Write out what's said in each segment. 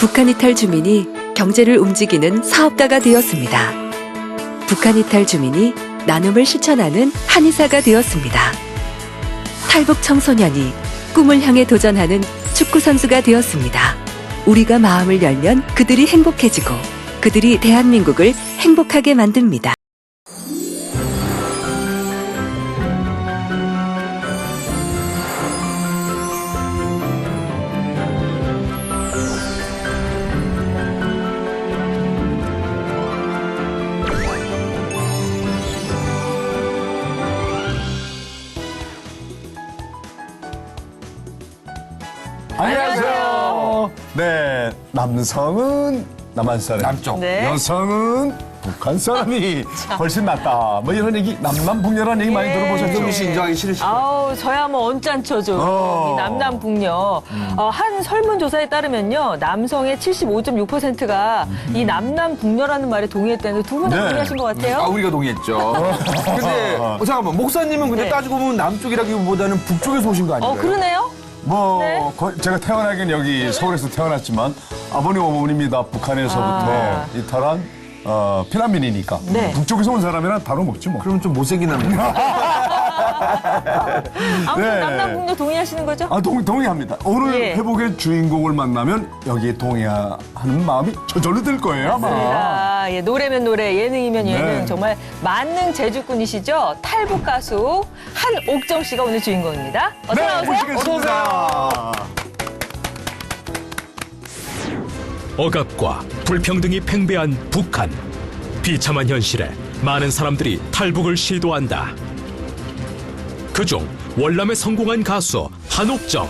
북한 이탈 주민이 경제를 움직이는 사업가가 되었습니다. 북한 이탈 주민이 나눔을 실천하는 한의사가 되었습니다. 탈북 청소년이 꿈을 향해 도전하는 축구 선수가 되었습니다. 우리가 마음을 열면 그들이 행복해지고 그들이 대한민국을 행복하게 만듭니다. 안녕하세요. 네, 남성은 남한 사람, 남쪽. 네. 여성은 북한 사람이 훨씬 낫다. 뭐 이런 얘기, 남남북녀라는 얘기 많이 들어보셨죠? 김정민 씨 인정하기 싫으시죠? 아우, 저야 뭐 언짢죠. 이 남남북녀. 한 설문조사에 따르면요. 남성의 75.6%가 이 남남북녀라는 말에 동의했다는데 두 분 다 네. 동의하신 것 같아요? 우리가 동의했죠. 근데 잠깐만, 목사님은 근데 네. 따지고 보면 남쪽이라기보다는 북쪽에서 오신 거 아닌가요? 그러네요? 뭐 네. 제가 태어나긴 여기 서울에서 태어났지만 아버님 어머님이 다 북한에서부터 이탈한 피난민이니까 네. 북쪽에서 온 사람이랑 다루 먹지 뭐. 그럼 좀 못생긴 남자. 아무튼 네. 남남북녀 동의하시는 거죠? 동의합니다. 오늘 예. 회복의 주인공을 만나면 여기에 동의하는 마음이 저절로 들 거예요 아마. 아, 예, 노래면 노래, 예능이면 예능. 네. 정말 만능 재주꾼이시죠? 탈북 가수 한옥정 씨가 오늘 주인공입니다. 어서 네, 나오세요. 모시겠습니다. 억압과 불평등이 팽배한 북한. 비참한 현실에 많은 사람들이 탈북을 시도한다. 그중 월남에 성공한 가수 한옥정.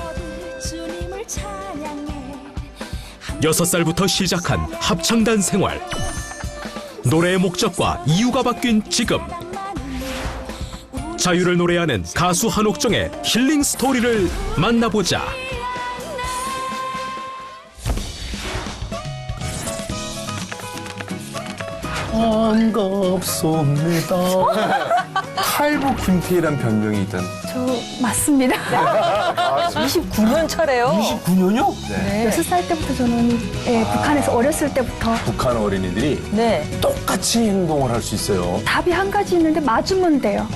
6살부터 시작한 합창단 생활. 노래의 목적과 이유가 바뀐 지금. 자유를 노래하는 가수 한옥정의 힐링 스토리를 만나보자. 반갑습니다. 탈북 김태희란 별명이 있던. 저 맞습니다. 29년 차래요. 29년요? 네. 6살 때부터 저는 북한에서 어렸을 때부터 북한 어린이들이 네. 똑같이 행동을 할 수 있어요. 답이 한 가지 있는데 맞으면 돼요.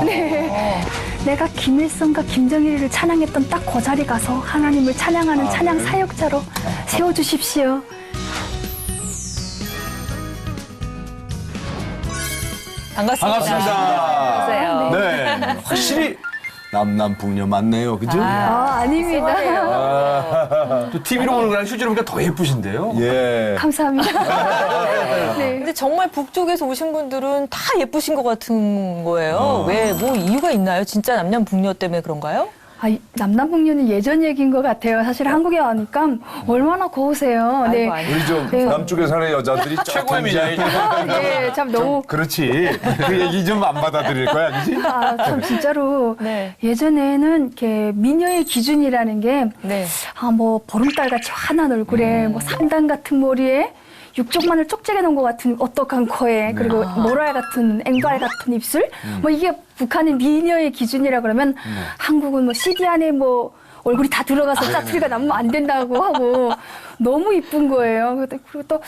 네. 내가 김일성과 김정일을 찬양했던 딱 그 자리 가서 하나님을 찬양하는 찬양 사역자로 세워주십시오. 반갑습니다. 안녕하세요. 네, 확실히 남남북녀 맞네요, 그죠? 아닙니다. 또 TV로 보는 거랑 실제로 보니까 더 예쁘신데요? 예. 감사합니다. 네. 근데 정말 북쪽에서 오신 분들은 다 예쁘신 것 같은 거예요. 왜, 뭐 이유가 있나요? 진짜 남남북녀 때문에 그런가요? 남남북녀는 예전 얘기인 것 같아요. 사실 한국에 와니까 얼마나 고우세요. 네. 아이고. 우리 좀 네. 남쪽에 사는 여자들이 최고의 미녀이죠. 네, 참 너무 그렇지. 그 얘기 좀 안 받아들일 거야, 그지? 참 진짜로 네. 예전에는 이렇게 미녀의 기준이라는 게 네. 뭐 보름달 같이 환한 얼굴에 뭐 산단 같은 머리에 육종마늘 쪽지게 놓은 것 같은 오똑한 코에 그리고 모랄 같은 앵발 같은 입술 뭐 이게 북한의 미녀의 기준이라 그러면 한국은 뭐 CD 안에 뭐 얼굴이 다 들어가서 짜투리가 나면 안 된다고 하고 너무 이쁜 거예요. 그리고 또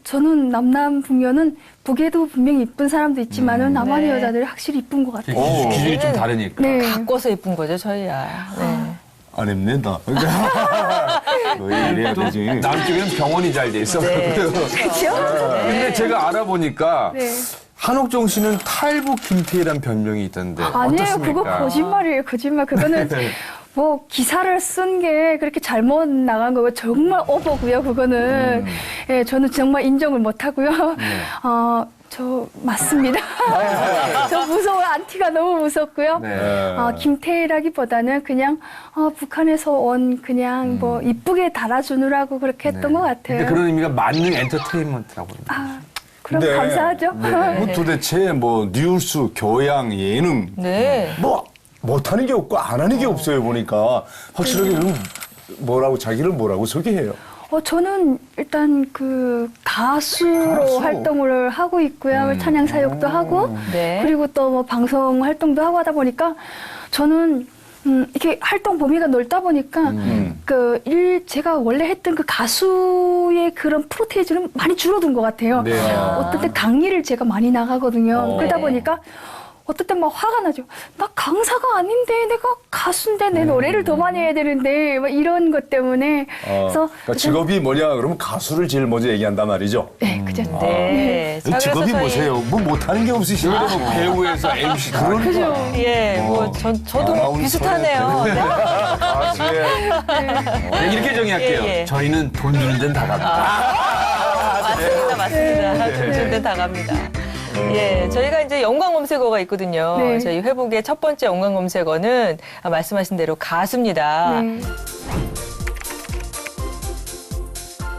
저는 남남북녀는 북에도 분명히 이쁜 사람도 있지만은 남한의 네. 여자들이 확실히 이쁜 것 같아요. 기준이 좀 다르니까. 네. 바꿔서 예쁜 거죠, 저희야. 네. 아닙니다. 왜 이래야 되지? 남쪽에는 병원이 잘 돼 있어. 네. 그렇죠? 근데 제가 알아보니까 네. 한옥정 씨는 탈북 김태희란 별명이 있던데. 아니에요. 어떻습니까? 그거 거짓말이에요. 거짓말. 그거는 뭐 기사를 쓴 게 그렇게 잘못 나간 거고 정말 오버고요. 그거는 예, 저는 정말 인정을 못 하고요. 저 맞습니다. 저 무서워. 안티가 너무 무섭고요. 네. 김태희라기보다는 그냥 북한에서 온 그냥 뭐 이쁘게 달아주느라고 그렇게 했던 것 같아요. 근데 그런 의미가 만능 엔터테인먼트라고 합니다. 그럼 근데 감사하죠. 뭐 도대체 뭐 뉴스, 교양, 예능 네. 뭐 못하는 게 없고 안 하는 게 없어요 보니까 확실하게 뭐라고 자기를 뭐라고 소개해요. 저는 일단 그 가수로 가수. 활동을 하고 있고요. 찬양 사역도 하고 네. 그리고 또 뭐 방송 활동도 하고 하다 보니까 저는 이렇게 활동 범위가 넓다 보니까 제가 원래 했던 그 가수의 그런 프로테이즈는 많이 줄어든 것 같아요. 네. 어떨 때 강의를 제가 많이 나가거든요. 그러다 보니까 어떨 땐 막 화가 나죠. 나 강사가 아닌데 내가 가수인데 내 노래를 더 많이 해야 되는데 막 이런 것 때문에 그래서 그러니까 직업이 뭐냐 그러면 가수를 제일 먼저 얘기한단 말이죠. 네, 그죠. 네. 자, 직업이 그래서 저희- 뭐세요? 뭐 못하는 게 없으시네요. 배우에서 MC 그런 그죠. 예, 뭐 저도 아나운서의 비슷하네요. 네. 가수의 이렇게 정의할게요. 예, 예. 저희는 돈 주는 데는 다 갑니다. 맞습니다. 돈 줄 때 다 갑니다. 예, 저희가 이제 연관 검색어가 있거든요. 네. 저희 회복의 첫 번째 연관 검색어는 말씀하신 대로 가수입니다. 네.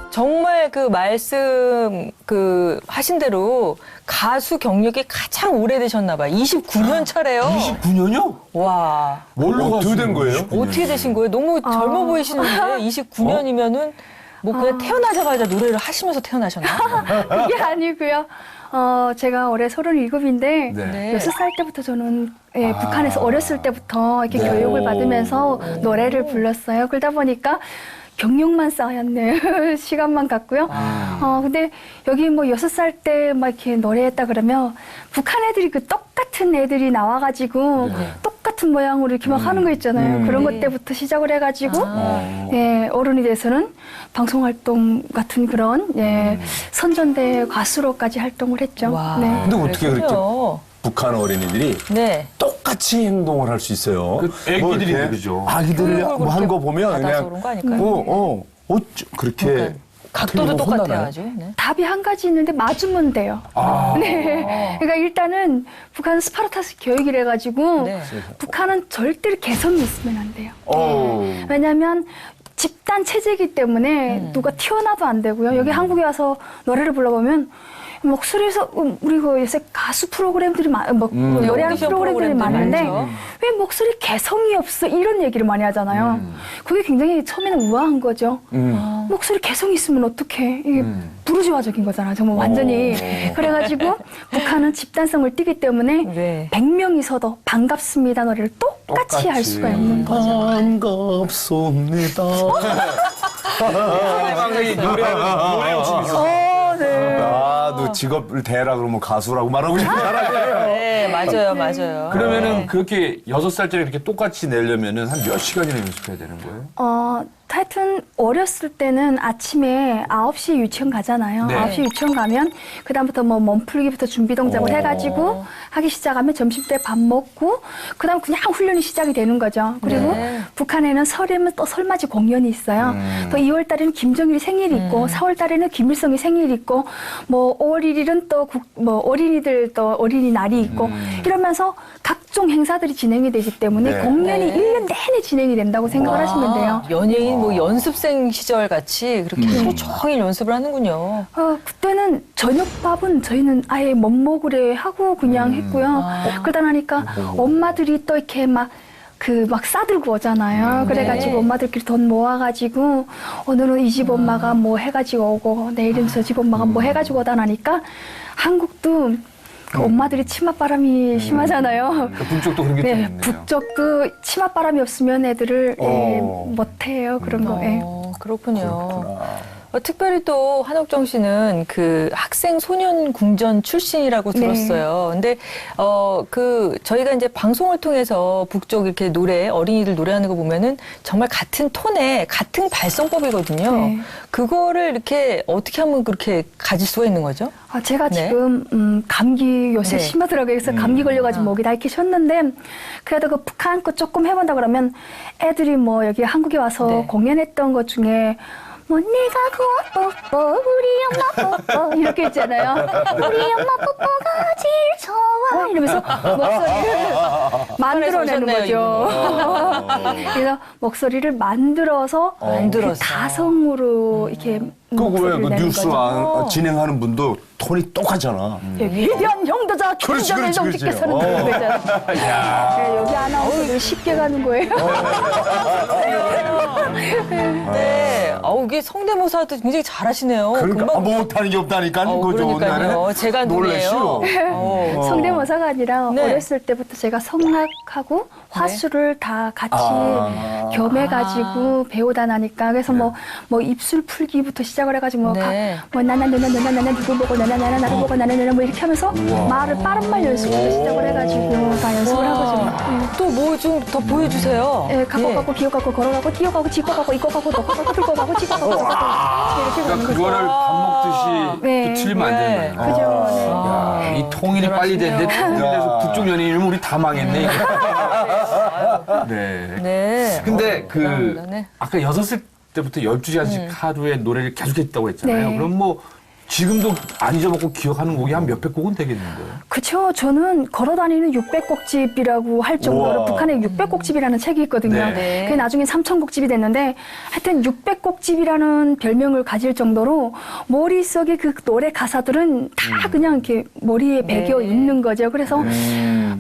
정말 그 말씀 하신 대로 가수 경력이 가장 오래되셨나 봐요. 29년 차래요. 29년이요? 와. 뭘로 어떻게 된 거예요? 어떻게 되신 거예요? 너무 젊어 보이시는데 29년이면은 뭐 그냥 태어나자마자 노래를 하시면서 태어나셨나요? 그게 아니고요. 제가 올해 37인데 네. 6살 때부터 저는 북한에서 어렸을 때부터 이렇게 교육을 받으면서 노래를 불렀어요. 그러다 보니까 경력만 쌓였네. 시간만 갔고요. 근데 여기 뭐 6살 때 막 이렇게 노래했다 그러면 북한 애들이 그 똑같은 애들이 나와가지고 똑같은 모양으로 이렇게 막 하는 거 있잖아요. 그런 것 때부터 시작을 해가지고 어른이 돼서는 방송활동 같은 그런 선전대 가수로까지 활동을 했죠. 와. 네. 근데 어떻게 그렇게 그렇군요. 북한 어린이들이 네. 똑같이 행동을 할 수 있어요? 그 애기들이 이렇게 그러죠. 아기들이 그걸 뭐 하는 거 그렇게 보면 받아서 그냥 그런 거 아닐까요? 그렇게 그러니까 각도도 어떻게 똑같아요, 혼나나요? 아주. 네. 답이 한 가지 있는데 맞으면 돼요. 네. 그러니까 일단은 북한은 스파르타스 교육이라 해가지고 네. 북한은 절대로 개성이 있으면 안 돼요. 어우. 왜냐하면 집단 체제이기 때문에 누가 튀어나도 안 되고요. 여기 한국에 와서 노래를 불러보면 목소리에서 우리 그 요새 가수 프로그램들이 노래하는 오디션 프로그램들이 프로그램들 많은데 많죠. 왜 목소리 개성이 없어 이런 얘기를 많이 하잖아요. 그게 굉장히 처음에는 우아한 거죠. 목소리 개성이 있으면 어떡해. 이게 부르주아적인 거잖아. 정말 완전히. 그래가지고 북한은 집단성을 띠기 때문에 네. 100명이서도 반갑습니다 노래를 똑같이 할 수가 있는 거죠. 반갑습니다. 상대방이 노래 욕심이 있어. 나도 직업을 대라 그러면 가수라고 말하고 싶은 사람이에요. 네, 맞아요, 맞아요. 그러면은 그렇게 6살짜리 이렇게 똑같이 내려면은 한 몇 시간이나 연습해야 되는 거예요? 하여튼 어렸을 때는 아침에 9시 유치원 가잖아요. 네. 9시 유치원 가면 그다음부터 뭐 몸풀기부터 준비 동작을 해가지고 하기 시작하면 점심때 밥 먹고 그다음 그냥 훈련이 시작이 되는 거죠. 그리고 북한에는 설에는 또 설맞이 공연이 있어요. 또 2월 달에는 김정일이 생일이 있고 4월 달에는 김일성이 생일이 있고 뭐 5월 1일은 또 어린이들 또 어린이날이 있고 이러면서 각종 행사들이 진행이 되기 때문에 네. 공연이 1년 내내 진행이 된다고 생각을 하시면 돼요. 연예인 뭐 연습생 시절 같이 그렇게 하루 종일 연습을 하는군요. 그때는 저녁밥은 저희는 아예 멋먹으래 하고 그냥 했고요. 그러다 나니까 엄마들이 또 이렇게 막 싸들고 오잖아요. 그래가지고 엄마들끼리 돈 모아가지고 오늘은 이 집 엄마가 뭐 해가지고 오고 내일은 저 집 엄마가 뭐 해가지고 오다 나니까 한국도 그 엄마들이 치맛바람이 심하잖아요. 북쪽도 그런 게 좀 네, 있네요. 북쪽도 치맛바람이 없으면 애들을 못해요. 그런 거. 예. 그렇군요. 특별히 또 한옥정 씨는 그 학생 소년 궁전 출신이라고 들었어요. 근데 저희가 이제 방송을 통해서 북쪽 이렇게 어린이들 노래하는 거 보면은 정말 같은 톤에 같은 발성법이거든요. 네. 그거를 이렇게 어떻게 하면 그렇게 가질 수가 있는 거죠? 제가 네. 지금 감기 요새 네. 심하더라고요. 그래서 감기 걸려가지고 목이 다 이렇게 쉬었는데 그래도 그 북한 거 조금 해본다 그러면 애들이 뭐 여기 한국에 와서 네. 공연했던 것 중에 뭐 네가 고와 뽀뽀 우리 엄마 뽀뽀 이렇게 있잖아요. 우리 엄마 뽀뽀가 제일 좋아 이러면서 목소리를 만들어내는 오셨네요, 거죠. 그래서 목소리를 만들어서 그 가성으로 이렇게 그거 왜 목소리를 그 내는 뉴스 거죠. 진행하는 분도 톤이 똑같잖아. 위대한 형도자 그렇지, 김정일 그렇지, 동지께서는 그렇지. 그런 거잖아요. 여기 아나운서를 쉽게 가는 거예요. 네. 이게 성대모사도 굉장히 잘하시네요. 그러니까 금방 못하는 게 없다니까 그죠. 그러니까요. 제가 놀래시오. 눈이에요. 성대모사가 아니라 네. 어렸을 때부터 제가 성악하고 화술을 다 같이 겸해가지고 배우다 나니까 그래서 뭐 입술 풀기부터 시작을 해가지고 네. 나나 누구 보고 나나 나를 보고 나나 뭐 이렇게 하면서 말을 빠른 말 연습부터 시작을 해가지고 다 연습을 하고 또 뭐 좀 더 보여주세요. 예, 가고 기어가고 걸어가고 뛰어가고 짚어가고 이거가고 넣고가고 들고가고 찍어가고 저거가고 이렇게 그러니까 가는 그거를 거죠. 밥 먹듯이 네. 또 틀리면 안 되는 거예요. 그죠. 네. 야, 이 통일이 빨리 됐는데 통일돼서 북쪽 연예인이면 우리 다 망했네. 네. 네. 근데 감사합니다. 네. 아까 6살 때부터 12시간씩 하루에 노래를 계속 했다고 했잖아요. 네. 그럼 뭐 지금도 안 잊어먹고 기억하는 곡이 한 몇백 곡은 되겠는데요. 그쵸. 저는 걸어다니는 600곡집이라고 할 정도로 우와. 북한에 600곡집이라는 책이 있거든요. 네. 네. 그게 나중에 3000곡집이 됐는데 하여튼 600곡집이라는 별명을 가질 정도로 머릿속에 그 노래 가사들은 다 그냥 이렇게 머리에 배겨 네. 있는 거죠. 그래서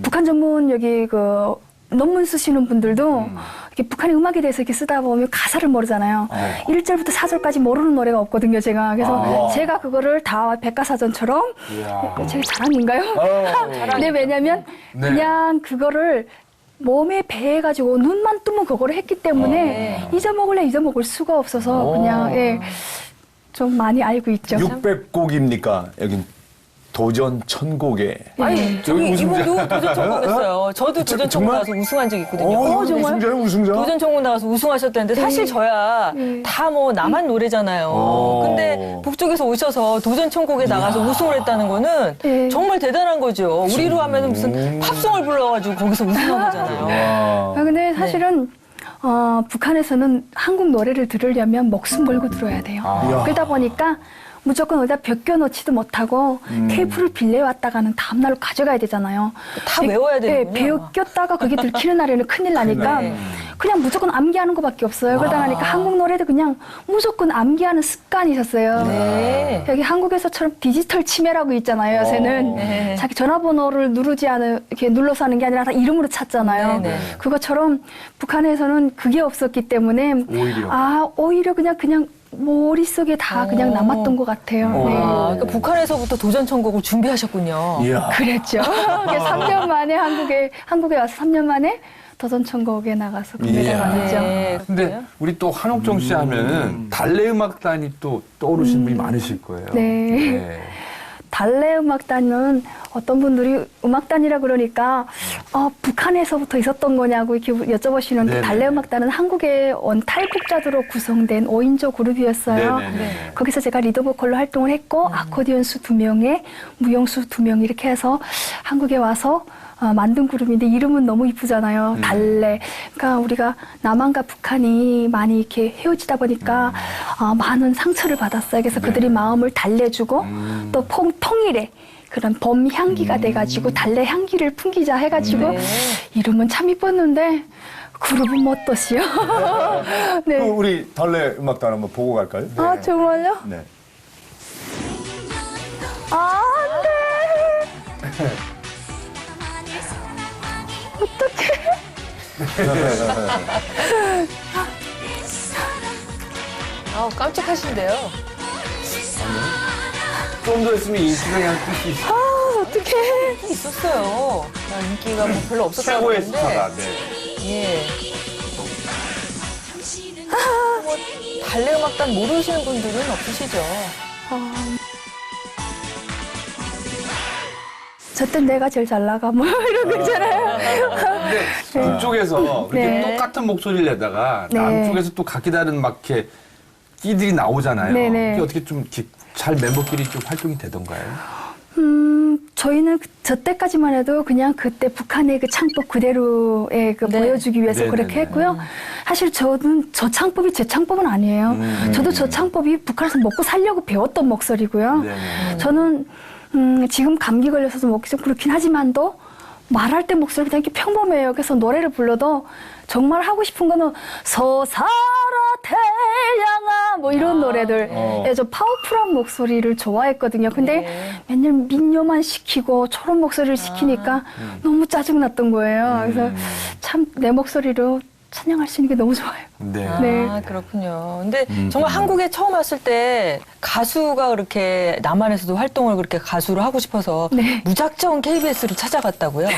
북한 전문 여기 그 논문 쓰시는 분들도 이렇게 북한의 음악에 대해서 이렇게 쓰다 보면 가사를 모르잖아요. 1절부터 4절까지 모르는 노래가 없거든요, 제가. 그래서 제가 그거를 다 백과사전처럼 제 자랑인가요? 네, 왜냐면 네. 그냥 그거를 몸에 배해가지고 눈만 뜨면 그거를 했기 때문에 잊어먹을 수가 없어서 그냥 좀 많이 알고 있죠. 600곡입니까? 여긴 도전 천곡에. 아니, 저기 이분도 도전 천국했어요. 저도 도전 천국 정말? 나가서 우승한 적 있거든요. 정말? 우승자? 도전 천국 나가서 우승하셨다는데 사실 저야 다 뭐 남한 노래잖아요. 근데 북쪽에서 오셔서 도전 천국에 나가서 우승을 했다는 거는 네. 정말 대단한 거죠. 우리로 하면 무슨 팝송을 불러가지고 거기서 우승한 거잖아요. 근데 사실은 북한에서는 한국 노래를 들으려면 목숨 걸고 들어야 돼요. 그러다 보니까 무조건 어디다 벗겨놓지도 못하고 테이프를 빌려왔다가는 다음날로 가져가야 되잖아요. 다 외워야 되는군요. 벗겼다가 그게 들키는 날에는 큰일 나니까 네. 그냥 무조건 암기하는 것밖에 없어요. 그러다 보니까 한국 노래도 그냥 무조건 암기하는 습관이 있었어요. 네. 여기 한국에서처럼 디지털 치매라고 있잖아요. 요새는 네. 자기 전화번호를 누르지 않은 이렇게 눌러서 하는 게 아니라 다 이름으로 찾잖아요. 네, 네. 그것처럼 북한에서는 그게 없었기 때문에 오히려 그냥 머릿속에 다 그냥 남았던 것 같아요. 네. 그러니까 북한에서부터 도전 천국을 준비하셨군요. 이야. 그랬죠. 3년 만에 한국에 와서 3년 만에 도전천국에 나가서 금메달 받았죠. 네. 근데 우리 또 한옥정 씨 하면은 달래 음악단이 또 떠오르시는 분이 많으실 거예요. 네. 달래 음악단은 어떤 분들이 음악단이라 그러니까 북한에서부터 있었던 거냐고 이렇게 여쭤보시는데 네네. 달래 음악단은 한국의 원탈북자들로 구성된 5인조 그룹이었어요. 네네네. 거기서 제가 리더 보컬로 활동을 했고 아코디언수 2명에 무용수 2명 이렇게 해서 한국에 와서 만든 그룹인데 이름은 너무 이쁘잖아요. 달래. 그러니까 우리가 남한과 북한이 많이 이렇게 헤어지다 보니까 많은 상처를 받았어요. 그래서 그들이 마음을 달래주고 또 통일에 그런 범 향기가 돼가지고 달래 향기를 풍기자 해가지고 이름은 참 이뻤는데 그룹은 못떠시요. 네. 그럼 우리 달래 음악단 한번 보고 갈까요? 아 정말요? 네. 아 네. 깜찍하신데요. 좀 더 있으면 인기가 그냥 끝이 있어. 어떡해. 있었어요. 인기가 뭐 별로 없었다고 최고의 그러는데. 스타다. 네. 예. 뭐 달래 음악단 모르시는 분들은 없으시죠. 저때 내가 제일 잘 나가 뭐 이런 거 있잖아요. 근데 북쪽에서 그렇게 네. 똑같은 목소리를 내다가 네. 남쪽에서 또 각기 다른 막 이렇게 끼들이 나오잖아요. 네네. 그게 어떻게 좀 이렇게 잘 멤버끼리 좀 활동이 되던가요? 저희는 저 때까지만 해도 그냥 그때 북한의 그 창법 그대로의 그 네. 보여주기 위해서 네네네. 그렇게 했고요. 사실 저는 저 창법이 제 창법은 아니에요. 저도 저 창법이 북한에서 먹고 살려고 배웠던 목소리고요. 네네. 저는 지금 감기 걸려서 목이 좀 그렇긴 하지만도 말할 때 목소리가 되게 평범해요. 그래서 노래를 불러도 정말 하고 싶은 거는 서사라 태양아 뭐 이런 노래들. 예, 저 파워풀한 목소리를 좋아했거든요. 근데 맨날 민요만 시키고 저런 목소리를 시키니까 너무 짜증났던 거예요. 그래서 참 내 목소리로 찬양할 수 있는 게 너무 좋아요. 네. 네. 아, 그렇군요. 근데 정말 한국에 처음 왔을 때 가수가 그렇게 남한에서도 활동을 그렇게 가수로 하고 싶어서 네. 무작정 KBS를 찾아갔다고요?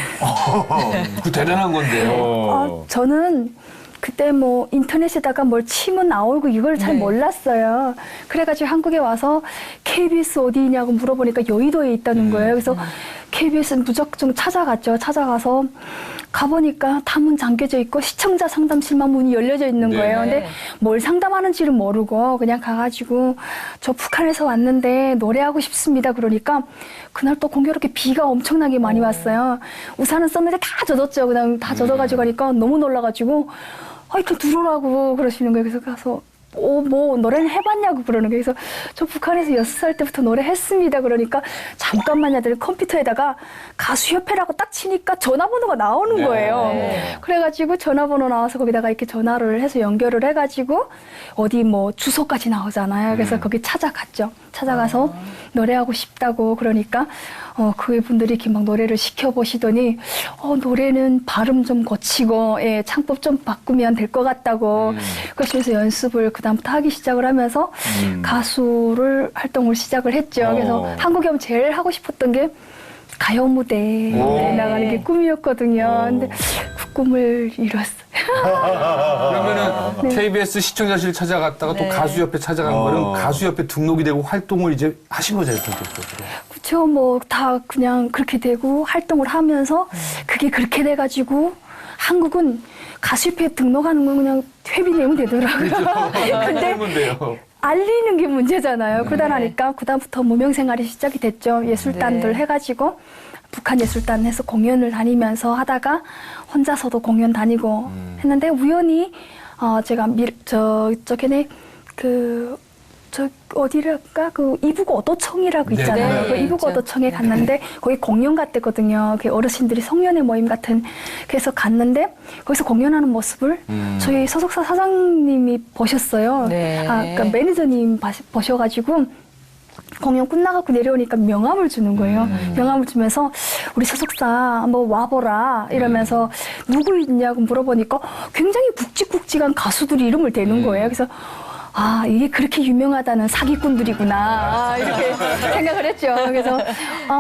그 대단한 건데요. 저는 그때 뭐 인터넷에다가 뭘 치면 나오고 이걸 잘 네. 몰랐어요. 그래가지고 한국에 와서 KBS 어디 있냐고 물어보니까 여의도에 있다는 거예요. 그래서 KBS는 무작정 찾아갔죠. 찾아가서 가보니까 다 문 잠겨져 있고 시청자 상담실만 문이 열려져 있는 네. 거예요. 근데 뭘 상담하는지를 모르고 그냥 가가지고 저 북한에서 왔는데 노래하고 싶습니다. 그러니까 그날 또 공교롭게 비가 엄청나게 많이 왔어요. 우산은 썼는데 다 젖었죠. 그냥 다 젖어가지고 가니까 너무 놀라가지고 하여튼 들어오라고 그러시는 거예요. 그래서 가서 뭐 노래는 해봤냐고 그러는 거예요. 그래서 저 북한에서 6살 때부터 노래했습니다. 그러니까 잠깐만요. 하더니 컴퓨터에다가 가수협회라고 딱 치니까 전화번호가 나오는 거예요. 네. 그래가지고 전화번호 나와서 거기다가 이렇게 전화를 해서 연결을 해가지고 어디 뭐 주소까지 나오잖아요. 그래서 거기 찾아갔죠. 찾아가서 노래하고 싶다고 그러니까 그분들이 이렇게 막 노래를 시켜보시더니 노래는 발음 좀 고치고 예, 창법 좀 바꾸면 될 것 같다고 그러시면서 연습을 그다음부터 하기 시작을 하면서 가수를 활동을 시작을 했죠. 그래서 한국에 오면 제일 하고 싶었던 게 가요 무대에 나가는 게 꿈이었거든요. 근데 그 꿈을 이뤘어요. 그러면은 KBS 시청자실 찾아갔다가 네. 또 가수협회 찾아간 거는 가수협회 등록이 되고 활동을 이제 하신 거잖아요, 본격적으로. 그렇죠. 뭐 다 그냥 그렇게 되고 활동을 하면서 그게 그렇게 돼가지고 한국은 가수협회에 등록하는 건 그냥 회비 내면 되더라고요. 근데 근데요. 알리는 게 문제잖아요. 그러다 나니까 그다음부터 무명생활이 시작이 됐죠. 예술단들 네. 해가지고 북한 예술단 해서 공연을 다니면서 하다가 혼자서도 공연 다니고 했는데 우연히 제가 저쪽에 저 어디랄까 그 이북 어도청이라고 있잖아요. 네, 그 이북 있죠. 어도청에 갔는데 거기 공연 갔댔거든요. 그 어르신들이 송년회 모임 같은 그래서 갔는데 거기서 공연하는 모습을 저희 소속사 사장님이 보셨어요. 네. 그러니까 매니저님 보셔가지고 공연 끝나갖고 내려오니까 명함을 주는 거예요. 명함을 주면서 우리 소속사 한번 와보라 이러면서 누구 있냐고 물어보니까 굉장히 굵직굵직한 가수들이 이름을 대는 거예요. 그래서 이게 그렇게 유명하다는 사기꾼들이구나 이렇게 생각을 했죠. 그래서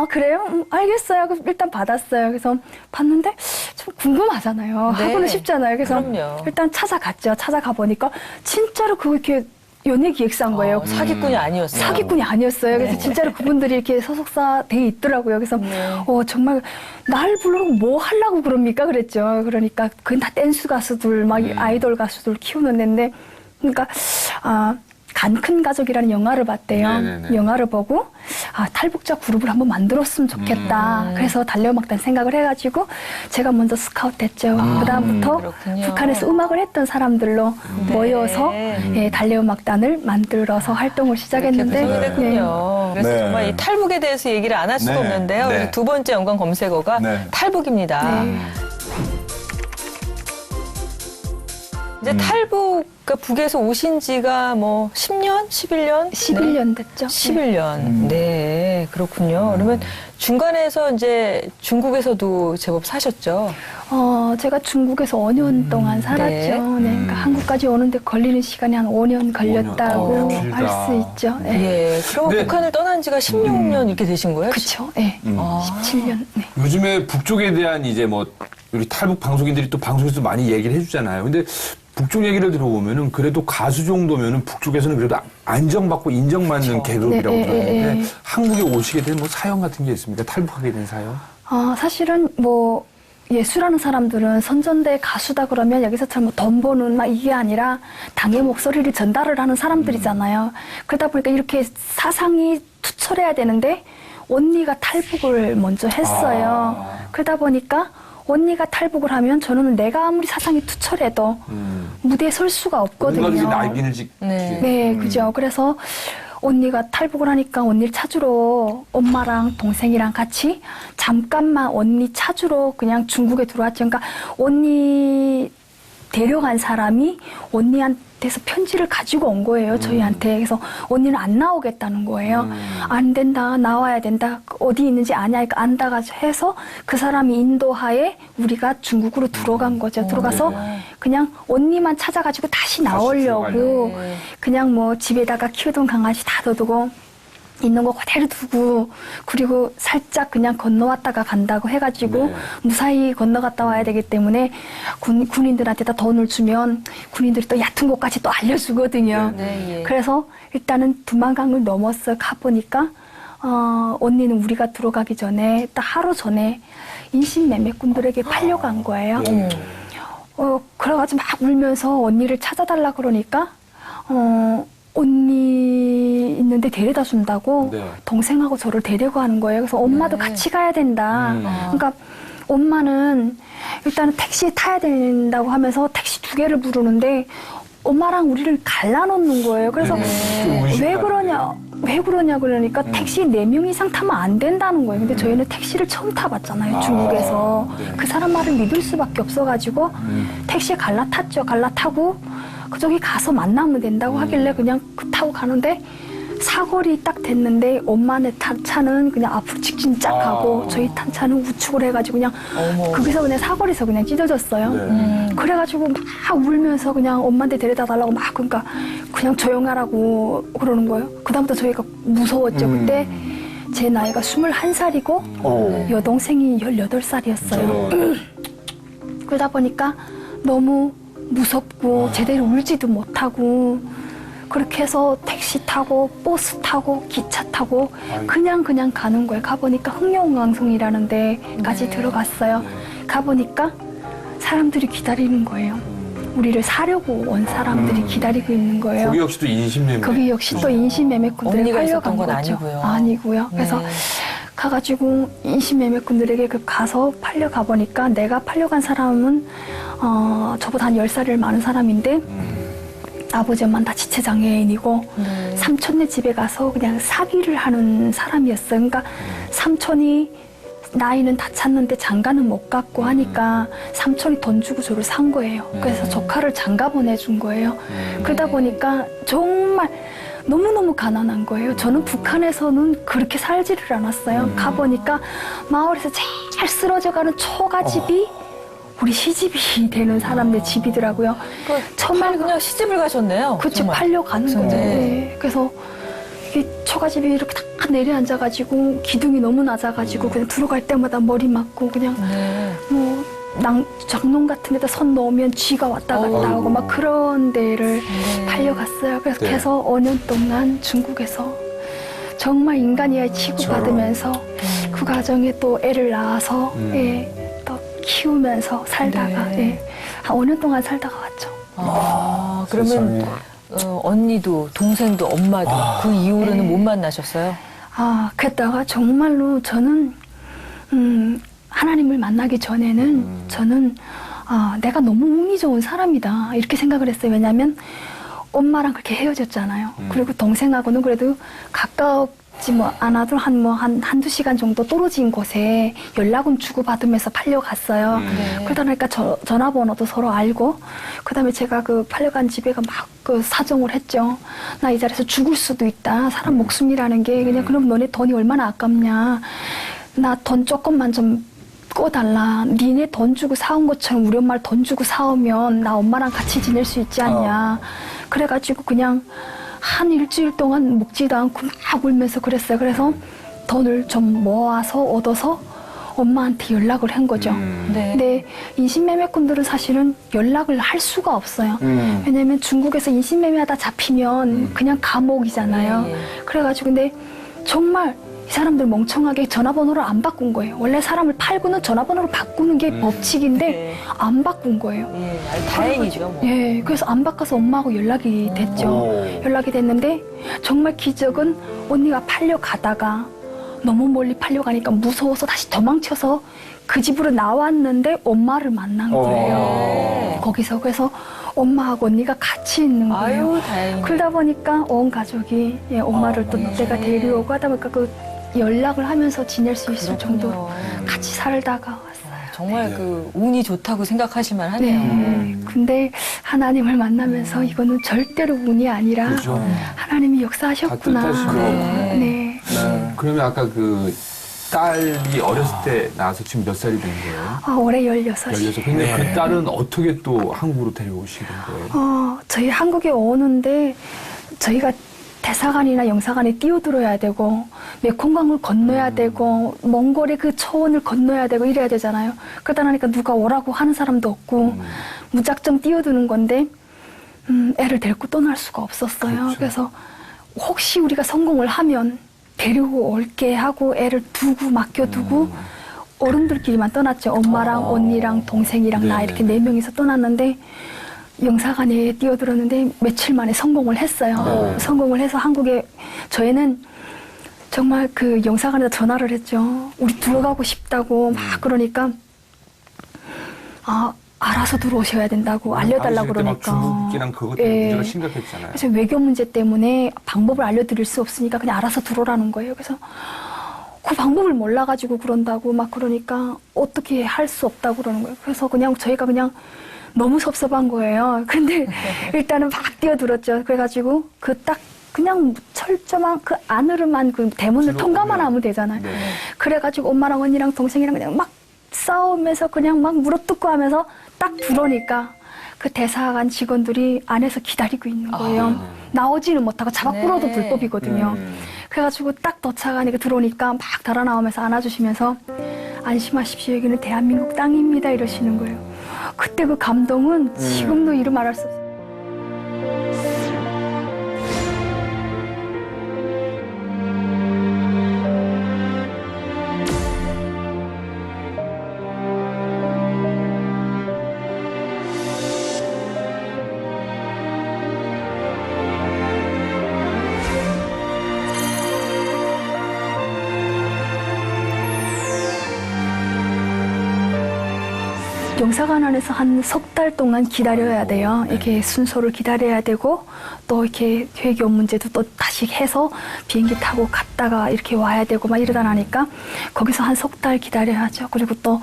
그래요? 알겠어요. 그럼 일단 받았어요. 그래서 봤는데 좀 궁금하잖아요. 네. 하고는 쉽잖아요. 그래서 그럼요. 일단 찾아갔죠. 찾아가 보니까 진짜로 그렇게 연예 기획사인 거예요. 사기꾼이 아니었어요. 사기꾼이 아니었어요. 그래서 진짜로 그분들이 이렇게 소속사 돼 있더라고요. 그래서 정말 날 부르고 뭐 하려고 그럽니까? 그랬죠. 그러니까 그건 다 댄스 가수들, 막 아이돌 가수들 키우는 데인데, 그러니까 간큰 가족이라는 영화를 봤대요. 네네네. 영화를 보고 탈북자 그룹을 한번 만들었으면 좋겠다. 그래서 달려막단 생각을 해가지고 제가 먼저 스카우트했죠. 그다음부터 그렇군요. 북한에서 음악을 했던 사람들로 모여서 네. 달려막단을 만들어서 활동을 시작했는데 구성이 됐군요. 그래서 네. 정말 이 탈북에 대해서 얘기를 안 할 수가 네. 없는데요. 네. 그래서 두 번째 연관 검색어가 네. 탈북입니다. 이제 탈북, 그러니까 북에서 오신 지가 뭐 10년? 11년? 11년 됐죠. 11년. 네, 그렇군요. 그러면 중간에서 이제 중국에서도 제법 사셨죠? 제가 중국에서 5년 동안 살았죠. 네. 그러니까 한국까지 오는데 걸리는 시간이 한 5년 걸렸다고 5년. 할 수 있죠. 네. 예. 그럼 네. 북한을 떠난 지가 16년 이렇게 되신 거예요? 그쵸. 네. 17년. 네. 요즘에 북쪽에 대한 이제 뭐 우리 탈북 방송인들이 또 방송에서 많이 얘기를 해주잖아요. 근데 북쪽 얘기를 들어보면은 그래도 가수 정도면은 북쪽에서는 그래도 안정받고 인정받는 계급이라고 네, 들었는데 네. 한국에 오시게 된 뭐 사연 같은 게 있습니까? 탈북하게 된 사연? 사실은 뭐 예술하는 사람들은 선전대 가수다 그러면 여기서처럼 돈 버는 막 이게 아니라 당의 목소리를 전달을 하는 사람들이잖아요. 그러다 보니까 이렇게 사상이 투철해야 되는데 언니가 탈북을 먼저 했어요. 그러다 보니까 언니가 탈북을 하면 저는 내가 아무리 사상이 투철해도 무대에 설 수가 없거든요. 뭔가 이제 날개를 짓. 네, 그죠. 그래서 언니가 탈북을 하니까 언니를 찾으러 엄마랑 동생이랑 같이 잠깐만 언니 찾으러 그냥 중국에 들어왔죠. 그러니까 언니 데려간 사람이 언니한테서 편지를 가지고 온 거예요, 저희한테. 그래서 언니는 안 나오겠다는 거예요. 안 된다, 나와야 된다, 어디 있는지 아냐니까 안다가 해서 그 사람이 인도하에 우리가 중국으로 들어간 거죠. 들어가서 그냥 언니만 찾아가지고 다시 나오려고 들어가려고. 그냥 뭐 집에다가 키우던 강아지 다 둬두고 있는 거 그대로 두고 그리고 살짝 그냥 건너왔다가 간다고 해가지고 네. 무사히 건너갔다 와야 되기 때문에 군인들한테 다 돈을 주면 군인들이 또 얕은 곳까지 또 알려주거든요. 네, 예. 그래서 일단은 두만강을 넘었어 가보니까 언니는 우리가 들어가기 전에 딱 하루 전에 인신매매꾼들에게 팔려간 거예요. 네. 그래가지고 막 울면서 언니를 찾아달라 그러니까 언니 있는데 데려다 준다고 네. 동생하고 저를 데려가는 거예요. 그래서 엄마도 네. 같이 가야 된다. 그러니까 엄마는 일단은 택시에 타야 된다고 하면서 택시 2개를 부르는데 엄마랑 우리를 갈라놓는 거예요. 그래서 좀 의심 왜 그러냐 그러니까 택시 4명 이상 타면 안 된다는 거예요. 근데 저희는 택시를 처음 타봤잖아요. 중국에서. 네. 그 사람 말을 믿을 수밖에 없어가지고 택시에 갈라탔죠. 갈라타고 저기 가서 만나면 된다고 하길래 그냥 타고 가는데 사거리 딱 됐는데 엄마네 차는 그냥 앞으로 직진 쫙 가고 저희 탄 차는 우측으로 해가지고 그냥 거기서 그냥 사거리에서 그냥 찢어졌어요. 네. 그래가지고 막 울면서 그냥 엄마한테 데려다 달라고 막 그러니까 그냥 조용하라고 그러는 거예요. 그다음부터 저희가 무서웠죠. 그때 제 나이가 21살이고 여동생이 18살이었어요. 그러다 보니까 너무 무섭고 제대로 울지도 못하고 그렇게 해서 택시 타고 버스 타고 기차 타고 그냥 가는 거예요. 가보니까 흑룡강성이라는 데까지 들어갔어요. 가보니까 사람들이 기다리는 거예요. 우리를 사려고 온 사람들이 기다리고 있는 거예요. 거기 역시 또 인신매매. 거기 역시 또 인신매매꾼들에 언니가 팔려간 있었던 건 거죠. 아니고요. 아니고요. 그래서 네. 가가지고 인신매매꾼들에게 가서 팔려가 보니까 내가 팔려간 사람은 저보다 한 10살을 많은 사람인데 아버지 엄마는 다 지체장애인이고 삼촌네 집에 가서 그냥 사기를 하는 사람이었어요. 그러니까 삼촌이 나이는 다 찼는데 장가는 못 갔고 하니까 삼촌이 돈 주고 저를 산 거예요. 그래서 조카를 장가 보내준 거예요. 그러다 보니까 정말 너무너무 가난한 거예요. 저는 북한에서는 그렇게 살지를 않았어요. 가보니까 마을에서 제일 쓰러져가는 초가집이 우리 시집이 되는 사람들 집이더라고요. 정말 그냥 시집을 가셨네요. 그치, 정말. 팔려가는 거죠. 네. 네. 그래서 이게 초가집이 이렇게 딱 내려앉아가지고 기둥이 너무 낮아가지고 그냥 들어갈 때마다 머리 맞고 그냥 네. 뭐 장롱 같은 데다 손 넣으면 쥐가 왔다 갔다 하고 막 그런 데를 팔려갔어요. 그래서 네. 계속 5년 동안 중국에서 정말 인간이야 취급받으면서 그 과정에 또 애를 낳아서 또 키우면서 살다가 네. 한 5년 동안 살다가 왔죠. 그러면 세상에. 언니도 동생도 엄마도 그 이후로는 못 만나셨어요? 그랬다가 정말로 저는 하나님을 만나기 전에는 저는 내가 너무 운이 좋은 사람이다 이렇게 생각을 했어요. 왜냐하면 엄마랑 그렇게 헤어졌잖아요. 그리고 동생하고는 그래도 가깝지 뭐 않아도 한두 시간 정도 떨어진 곳에 연락은 주고받으면서 팔려갔어요. 그러다 보니까 전화번호도 서로 알고 그다음에 제가 그 팔려간 집에가 막 그 사정을 했죠. 나 이 자리에서 죽을 수도 있다. 사람 목숨이라는 게 그냥 그럼 너네 돈이 얼마나 아깝냐. 나 돈 조금만 좀 꺼달라. 니네 돈 주고 사온 것처럼 우리 엄마를 돈 주고 사오면 나 엄마랑 같이 지낼 수 있지 않냐. 그래가지고 그냥 한 일주일 동안 먹지도 않고 막 울면서 그랬어요. 그래서 돈을 좀 모아서 얻어서 엄마한테 연락을 한 거죠. 네. 근데 인신매매꾼들은 사실은 연락을 할 수가 없어요. 왜냐면 중국에서 인신매매하다 잡히면 그냥 감옥이잖아요. 네. 그래가지고 근데 정말 이 사람들 멍청하게 전화번호를 안 바꾼 거예요. 원래 사람을 팔고는 전화번호를 바꾸는 게 법칙인데 네. 안 바꾼 거예요. 예, 아주 다행이죠. 뭐. 예, 그래서 안 바꿔서 엄마하고 연락이 됐죠. 연락이 됐는데 정말 기적은 언니가 팔려가다가 너무 멀리 팔려가니까 무서워서 다시 도망쳐서 그 집으로 나왔는데 엄마를 만난 거예요. 거기서 그래서 엄마하고 언니가 같이 있는 거예요. 아유, 다행이네. 그러다 보니까 온 가족이 엄마를 또 내가 데려오고 하다 보니까 그 연락을 하면서 지낼 수 있을 그렇군요. 정도로 같이 살다가 왔어요. 정말 그 운이 좋다고 생각하실 만하네요. 네. 근데 하나님을 만나면서 이거는 절대로 운이 아니라 그렇죠. 하나님이 역사하셨구나. 다 뜻하시고. 네. 그러면 아까 그 딸이 어렸을 때 나와서 지금 몇 살이 된 거예요? 올해 16이. 16. 근데 그 딸은 어떻게 또 한국으로 데려오시게 된 거예요? 저희 한국에 오는데 저희가 대사관이나 영사관에 뛰어들어야 되고 메콩강을 건너야 되고 몽골의 그 초원을 건너야 되고 이래야 되잖아요. 그러다 보니까 누가 오라고 하는 사람도 없고 무작정 뛰어드는 건데 애를 데리고 떠날 수가 없었어요. 그렇죠. 그래서 혹시 우리가 성공을 하면 데리고 올게 하고 애를 두고 맡겨두고 어른들끼리만 떠났죠. 엄마랑 언니랑 동생이랑 나 네네. 이렇게 4명이서 떠났는데 영사관에 뛰어들었는데 며칠 만에 성공을 했어요. 네. 성공을 해서 한국에 저희는 정말 그 영사관에다 전화를 했죠. 우리 들어가고 싶다고 막 그러니까 알아서 들어오셔야 된다고 알려달라고 당시 그때 막 그러니까. 중국이랑 그것 때문에 예. 문제가 심각했잖아요. 그래서 외교 문제 때문에 방법을 알려드릴 수 없으니까 그냥 알아서 들어오라는 거예요. 그래서 그 방법을 몰라가지고 그런다고 막 그러니까 어떻게 할 수 없다고 그러는 거예요. 그래서 그냥 저희가 그냥 너무 섭섭한 거예요. 근데 일단은 막 뛰어들었죠. 그래가지고 그 딱 그냥 철저만 그 안으로만 그 대문을 통과만 하면 되잖아요. 네. 그래가지고 엄마랑 언니랑 동생이랑 그냥 막 싸우면서 그냥 막 물어뜯고 하면서 딱 들어오니까 그 대사관 직원들이 안에서 기다리고 있는 거예요. 나오지는 못하고 잡아 끌어도 네. 불법이거든요. 그래가지고 딱 도착하니까 들어오니까 막 달아 나오면서 안아주시면서 안심하십시오. 여기는 대한민국 땅입니다. 이러시는 거예요. 그때 그 감동은 지금도 이루 말할 수 없어요. 영사관 안에서 한 석 달 동안 기다려야 돼요. 이렇게 순서를 기다려야 되고 또 이렇게 회교 문제도 또 다시 해서 비행기 타고 갔다가 이렇게 와야 되고 막 이러다 나니까 거기서 한 석 달 기다려야죠. 그리고 또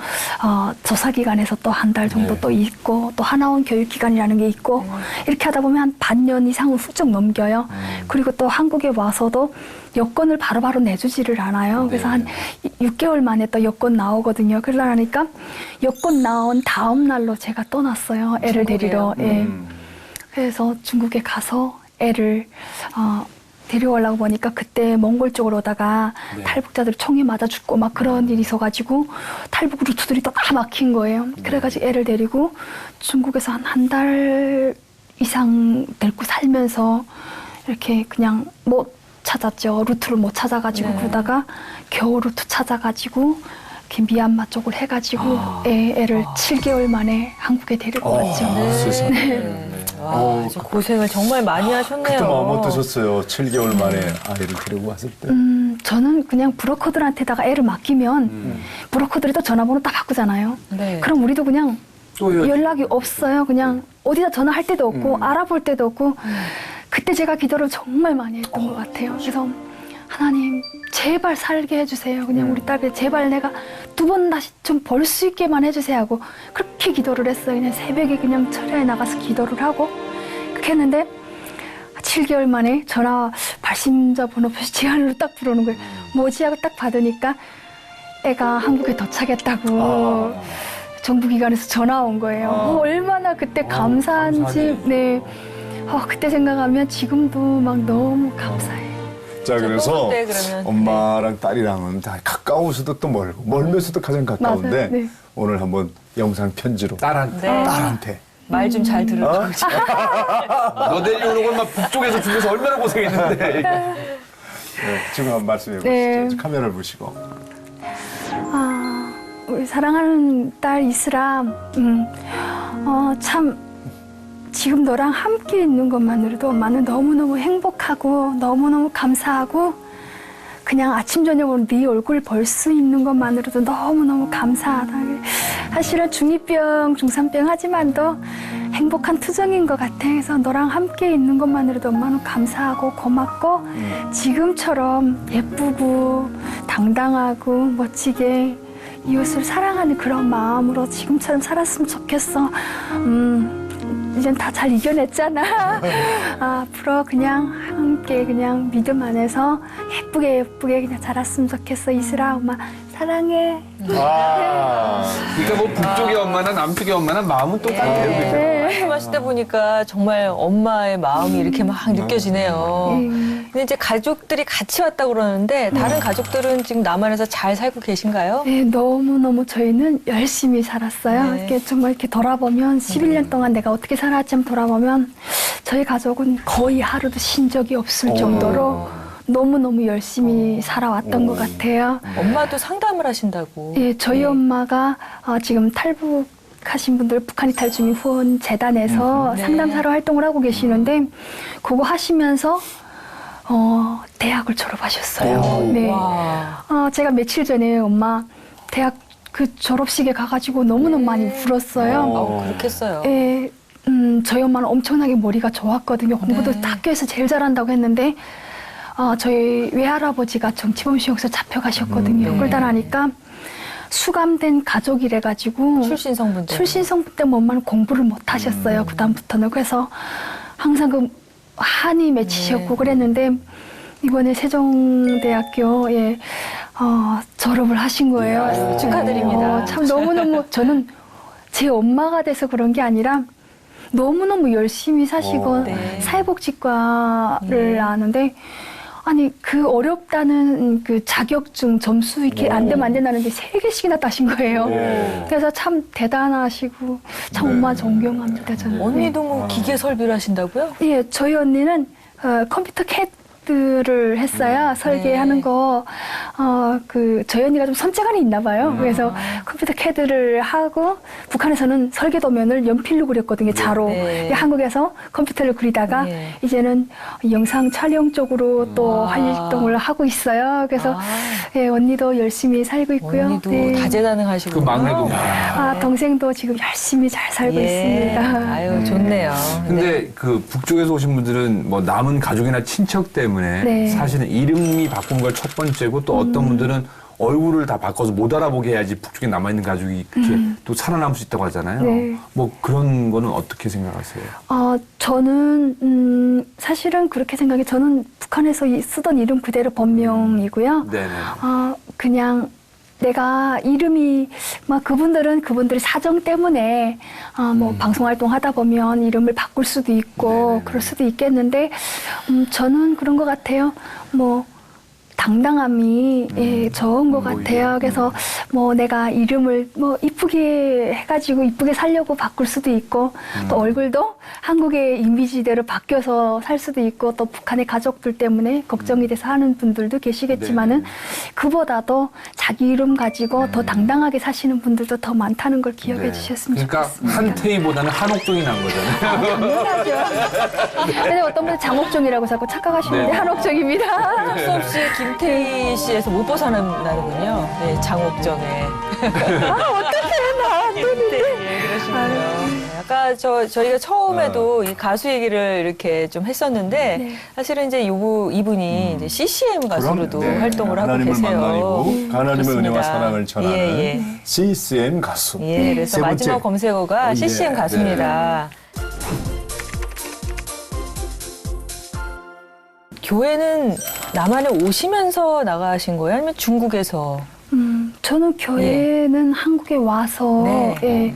조사기관에서 또 한 달 정도 또 있고 또 하나원 교육기관이라는 게 있고 이렇게 하다 보면 한 반년 이상은 훌쩍 넘겨요. 그리고 또 한국에 와서도 여권을 바로바로 내주지를 않아요. 그래서 한 6개월 만에 또 여권 나오거든요. 그러다 보니까 여권 나온 다음 날로 제가 떠났어요. 애를 데리러. 예. 그래서 중국에 가서 애를 데려오려고 보니까 그때 몽골 쪽으로 오다가 탈북자들이 총에 맞아 죽고 막 그런 일이 있어가지고 탈북 루트들이 다 막힌 거예요. 그래가지고 애를 데리고 중국에서 한 달 이상 데리고 살면서 이렇게 그냥 못 찾았죠. 루트를 못 찾아가지고 그러다가 겨우 루트 찾아가지고 이렇게 미얀마 쪽을 해가지고 애를 7개월 만에 한국에 데리고 왔죠. 와, 저 고생을 정말 많이 하셨네요. 그때 마음 어떠셨어요? 7개월 만에 아이를 데리고 왔을 때. 저는 그냥 브로커들한테다가 애를 맡기면 브로커들이 또 전화번호 다 바꾸잖아요. 네. 그럼 우리도 그냥 또 헤어지고. 연락이 없어요. 그냥 어디다 전화할 때도 없고 알아볼 때도 없고 그때 제가 기도를 정말 많이 했던 것 같아요. 그래서 하나님 제발 살게 해주세요. 그냥 우리 딸 제발 내가 2번 다시 좀 볼 수 있게만 해주세요 하고 그렇게 기도를 했어요. 그냥 새벽에 그냥 철야에 나가서 기도를 하고 그렇게 했는데 7개월 만에 전화 발신자 번호 표시 제한으로 딱 들어오는 거예요. 뭐지 하고 딱 받으니까 애가 한국에 도착했다고 정부기관에서 전화 온 거예요. 얼마나 그때 감사한지. 네. 그때 생각하면 지금도 막 너무 감사해요. 자, 그래서 또 어때, 그러면? 엄마랑 딸이랑은 다 가까우서도 또 멀고 멀면서도 가장 가까운데 맞아요. 네. 오늘 한번 영상 편지로 딸한테. 네. 딸한테 말 좀 잘 들으라고. 너 데리오는 걸 막 북쪽에서 중에서 얼마나 고생했는데. 지금 한번 말씀해 보시죠. 네. 카메라를 보시고. 우리 사랑하는 딸 이슬아, 참 지금 너랑 함께 있는 것만으로도 엄마는 너무너무 행복하고 너무너무 감사하고 그냥 아침 저녁으로 네 얼굴 볼 수 있는 것만으로도 너무너무 감사하다. 사실은 중2병, 중3병 하지만도 행복한 투정인 것 같아. 그래서 너랑 함께 있는 것만으로도 엄마는 감사하고 고맙고 지금처럼 예쁘고 당당하고 멋지게 이웃을 사랑하는 그런 마음으로 지금처럼 살았으면 좋겠어. 이젠 다 잘 이겨냈잖아. 앞으로 그냥 함께 그냥 믿음 안에서 예쁘게 그냥 자랐으면 좋겠어. 이슬아, 엄마 사랑해. 그러니까 뭐 북쪽의 엄마나 남쪽의 엄마나 마음은 똑같아요. 그죠? 말씀하실 때 보니까 정말 엄마의 마음이 이렇게 막 느껴지네요. 근데 이제 가족들이 같이 왔다고 그러는데 다른 가족들은 지금 남한에서 잘 살고 계신가요? 네, 너무너무 저희는 열심히 살았어요. 네. 이렇게 정말 이렇게 돌아보면 11년 동안 내가 어떻게 살았지 한번 돌아보면 저희 가족은 거의 하루도 쉰 적이 없을 정도로 너무너무 열심히 살아왔던 것 같아요. 엄마도 상담을 하신다고. 예, 저희 엄마가 지금 탈북하신 분들 북한 이탈 주민 후원 재단에서 네. 상담사로 활동을 하고 계시는데 그거 하시면서 대학을 졸업하셨어요. 네. 와. 제가 며칠 전에 엄마 대학 그 졸업식에 가가지고 너무너무 많이 울었어요. 그렇겠어요. 예, 저희 엄마는 엄청나게 머리가 좋았거든요. 공부도 네. 학교에서 제일 잘한다고 했는데 저희 외할아버지가 정치범 수용소 잡혀가셨거든요. 네. 그러다 나니까 수감된 가족이래 가지고 출신 성분 때문에. 출신 성분 때문에 엄마는 공부를 못 하셨어요. 그다음부터는. 그래서 항상 그 한이 맺히셨고 그랬는데 이번에 세종대학교에 졸업을 하신 거예요. 축하드립니다. 참 너무너무 저는 제 엄마가 돼서 그런 게 아니라 너무너무 열심히 사시고 네. 사회복지과를 아는데 아니 그 어렵다는 그 자격증 점수 이렇게 안 되면 안 된다는데 3개씩이나 따신 거예요. 그래서 참 대단하시고 참 엄마 존경합니다. 저는. 언니도 뭐 기계 설비를 하신다고요? 예, 저희 언니는 컴퓨터 CAD를 했어요. 설계하는 거. 저희 언니가 좀 선재간이 있나 봐요. 그래서 컴퓨터 CAD를 하고 북한에서는 설계도면을 연필로 그렸거든요. 자로. 네. 한국에서 컴퓨터를 그리다가 네. 이제는 영상 촬영 쪽으로 또 활동을 하고 있어요. 그래서 예, 언니도 열심히 살고 있고요. 언니도 네. 다재다능하시고. 그 막내도. 동생도 지금 열심히 잘 살고 예. 있습니다. 아유, 좋네요. 근데 그 북쪽에서 오신 분들은 뭐 남은 가족이나 친척 때문에 네. 사실은 이름이 바꾼 걸 첫 번째고 또 어떤 분들은 얼굴을 다 바꿔서 못 알아보게 해야지 북쪽에 남아있는 가족이 그렇게 또 살아남을 수 있다고 하잖아요. 네. 뭐 그런 거는 어떻게 생각하세요? 저는 사실은 그렇게 생각해. 저는 북한에서 쓰던 이름 그대로 본명이고요. 네네. 그냥 내가 이름이 막 그분들의 사정 때문에 뭐 방송 활동하다 보면 이름을 바꿀 수도 있고 네네네. 그럴 수도 있겠는데 저는 그런 것 같아요. 뭐 당당함이 좋은 것 같아요. 그래서 뭐 내가 이름을 뭐 이쁘게 해가지고 이쁘게 살려고 바꿀 수도 있고 또 얼굴도 한국의 이미지대로 바뀌어서 살 수도 있고 또 북한의 가족들 때문에 걱정이 돼서 하는 분들도 계시겠지만은 그보다도 자기 이름 가지고 더 당당하게 사시는 분들도 더 많다는 걸 기억해 네. 주셨으면 그러니까 좋겠습니다. 한태희보다는 한옥종이 난 거잖아요. 당연하죠. 근데 어떤 분들 장옥정이라고 자꾸 착각하시는데 네. 한옥정입니다. 할 수 없이 김태희 씨에서 못 벗어나는군요. 네, 장옥정에. 예, 그러시군요. 아까 저희가 처음에도 이 가수 얘기를 이렇게 좀 했었는데 네. 사실은 이제 이분이 이제 CCM 가수로도 그럼, 네. 활동을 하고 하나님을 계세요. 만나고 하나님의 그렇습니다. 은혜와 사랑을 전하는 예. CCM 가수. 예, 그래서 세 번째. 마지막 검색어가 예. CCM 가수입니다. 교회는 남한에 오시면서 나가신 거예요? 아니면 중국에서? 저는 교회는 한국에 와서 네.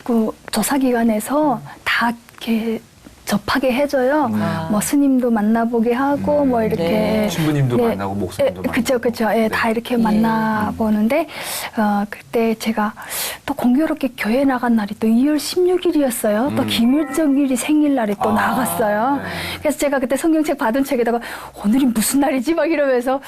그 조사기관에서 다 이렇게 접하게 해줘요. 뭐 스님도 만나보게 하고 뭐 이렇게 네. 신부님도 만나고 목사님도 만나고. 그쵸. 예, 다 이렇게 만나보는데 그때 제가 또 공교롭게 교회 나간 날이 또 2월 16일이었어요. 또 김일정일이 생일날이 또 나갔어요. 네. 그래서 제가 그때 성경책 받은 책에다가 오늘이 무슨 날이지 막 이러면서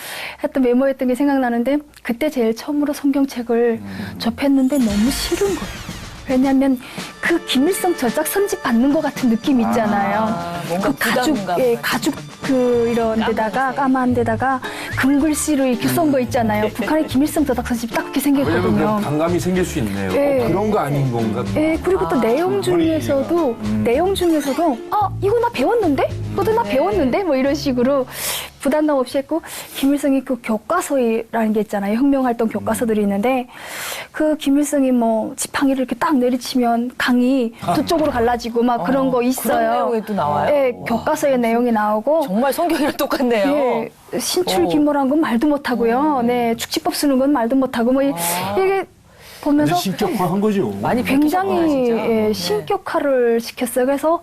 했던 메모했던 게 생각나는데 그때 제일 처음으로 성경책을 접했는데 너무 싫은 거예요. 왜냐하면 그 김일성 저작 선집 받는 것 같은 느낌 있잖아요. 뭔가 그 부담감 가죽 그 이런 데다가 까만 데다가 금글씨로 이렇게 쏜 거 있잖아요. 북한의 김일성 저작 선집 딱 그렇게 왜냐면 생겼거든요. 그런 반감이 생길 수 있네요. 네. 그런 거 아닌 건가? 예, 그리고 또 내용 중에서도 이거 나 배웠는데? 너도 나 배웠는데 뭐 이런 식으로 부담감 없이 했고 김일성이 그 교과서라는 게 있잖아요. 혁명활동 교과서들이 있는데 그 김일성이 뭐 지팡이를 이렇게 딱 내리치면 강이 두 쪽으로 갈라지고 막 그런 거 있어요. 그런 내용에도 나와요? 네, 교과서에 내용이 나오고 정말 성경이랑 똑같네요. 예, 신출 김모란 건 말도 못하고요. 네, 축지법 쓰는 건 말도 못하고 뭐 이게 보면서 신격화한 거죠. 많이 굉장히 예, 신격화를 시켰어요. 그래서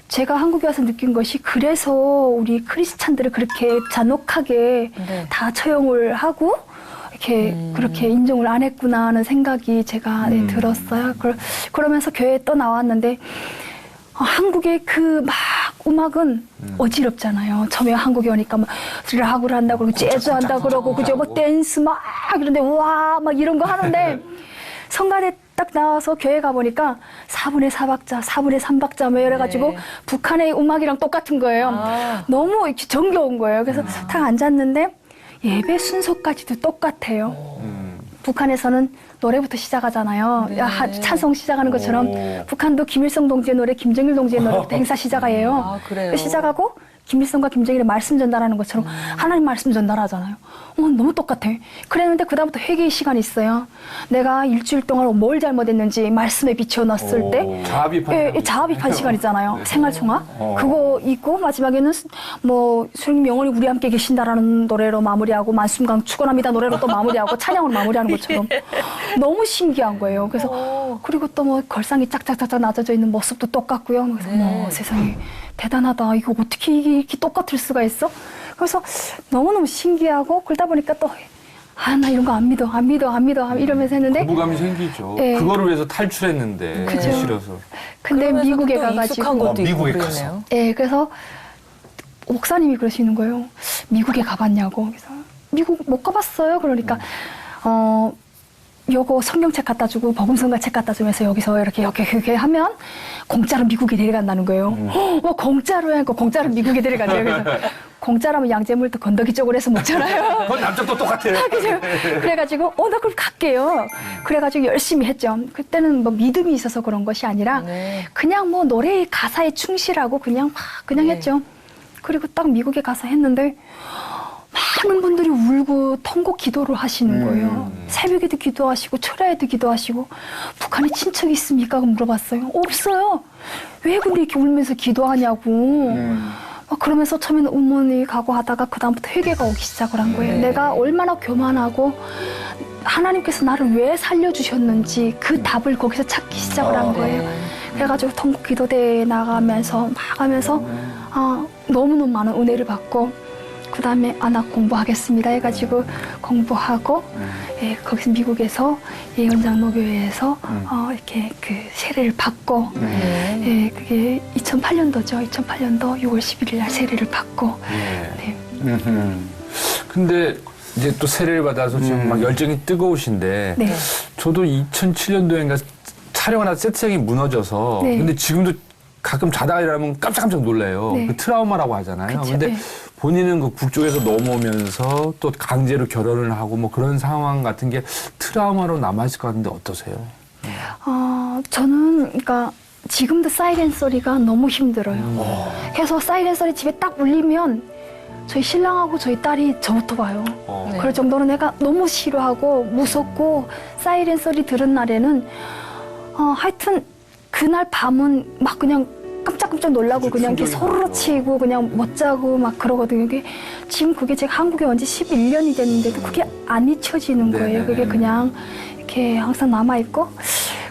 제가 한국에 와서 느낀 것이 그래서 우리 크리스찬들을 그렇게 잔혹하게 네. 다 처형을 하고 이렇게 그렇게 인정을 안 했구나 하는 생각이 제가 네, 들었어요. 그러면서 교회에 또 나왔는데 한국의 그 막 음악은 어지럽잖아요. 처음에 한국에 오니까 막 락을 한다고 그러고 재즈 한다고 그러고 그죠 뭐 댄스 막 이런데 와 막 이런 거 하는데 성가대 딱 나와서 교회 가보니까 4분의 4박자, 4분의 3박자 뭐 이래가지고 네. 북한의 음악이랑 똑같은 거예요. 너무 이렇게 정겨운 거예요. 그래서 딱 앉았는데 예배 순서까지도 똑같아요. 북한에서는 노래부터 시작하잖아요. 네. 찬송 시작하는 것처럼 북한도 김일성 동지의 노래, 김정일 동지의 노래부터 행사 시작해요. 아, 그래요? 시작하고 김일성과 김정일의 말씀 전달하는 것처럼 하나님 말씀 전달하잖아요. 너무 똑같아. 그랬는데 그다음부터 회개의 시간이 있어요. 내가 일주일 동안 뭘 잘못했는지 말씀에 비춰 넣었을 때 자아비판. 예, 자아비판 시간 있잖아요. 생활총화. 그거 있고 마지막에는 뭐 주님 영원히 우리 함께 계신다라는 노래로 마무리하고 만순강 축원합니다 노래로 또 마무리하고 찬양으로 마무리하는 것처럼 너무 신기한 거예요. 그래서 그리고 또 뭐 걸상이 짝짝짝짝 낮아져 있는 모습도 똑같고요. 그래서 뭐 세상에 대단하다. 이거 어떻게 이게 똑같을 수가 있어? 그래서 너무너무 신기하고 그러다 보니까 또 나 이런 거 안 믿어 이러면서 했는데 거부감이 생기죠. 네. 그거를 위해서 탈출했는데 그죠. 싫어서. 근데 그러면서 미국에 또 익숙한 가가지고 것도 있고 미국에 그러네요. 예, 그래서 목사님이 그러시는 거예요. 미국에 가봤냐고. 그래서 미국 못 가봤어요. 그러니까 요거 성경책 갖다 주고 복음성가 책 갖다 주면서 여기서 이렇게 하면 공짜로 미국에 데려간다는 거예요. 공짜로 해고 공짜로 미국에 데려간대요. 그래서 공짜라면 양재물도 건더기 쪽으로 해서 먹잖아요. 그건 남쪽도 똑같아요. 그죠? 그래가지고 나 그럼 갈게요. 그래가지고 열심히 했죠. 그때는 뭐 믿음이 있어서 그런 것이 아니라 네. 그냥 뭐 노래의 가사에 충실하고 그냥 네. 했죠. 그리고 딱 미국에 가서 했는데 많은 분들이 울고 통곡 기도를 하시는 거예요. 새벽에도 기도하시고 철야에도 기도하시고 북한에 친척이 있습니까? 물어봤어요. 없어요. 왜 근데 이렇게 울면서 기도하냐고. 막 그러면서 처음에는 우문이 가고 하다가 그다음부터 회개가 오기 시작을 한 거예요. 내가 얼마나 교만하고 하나님께서 나를 왜 살려주셨는지 그 답을 거기서 찾기 시작을 한 거예요. 그래가지고 통곡 기도대에 나가면서 막 하면서 너무너무 많은 은혜를 받고 그 다음에 나 공부하겠습니다 해가지고 공부하고 예, 거기서 미국에서 예언장로교회에서 이렇게 그 세례를 받고 예, 그게 2008년도죠. 2008년도 6월 11일 날 세례를 받고 네. 근데 이제 또 세례를 받아서 지금 막 열정이 뜨거우신데 네. 저도 2007년도인가 촬영 하나 세트장이 무너져서 네. 근데 지금도 가끔 자다가 일어나면 깜짝깜짝 놀라요. 네. 그 트라우마라고 하잖아요. 그쵸, 근데 네. 본인은 그 북쪽에서 넘어오면서 또 강제로 결혼을 하고 뭐 그런 상황 같은 게 트라우마로 남아있을 것 같은데 어떠세요? 저는 그러니까 지금도 사이렌 소리가 너무 힘들어요. 그래서 사이렌 소리 집에 딱 울리면 저희 신랑하고 저희 딸이 저부터 봐요. 네. 그럴 정도로 내가 너무 싫어하고 무섭고 사이렌 소리 들은 날에는 하여튼 그날 밤은 막 그냥 깜짝깜짝 놀라고 그냥 이렇게 소리로 치고 그냥 못 자고 막 그러거든요. 지금 그게 제가 한국에 온 지 11년이 됐는데도 그게 안 잊혀지는 거예요. 그게 그냥 이렇게 항상 남아있고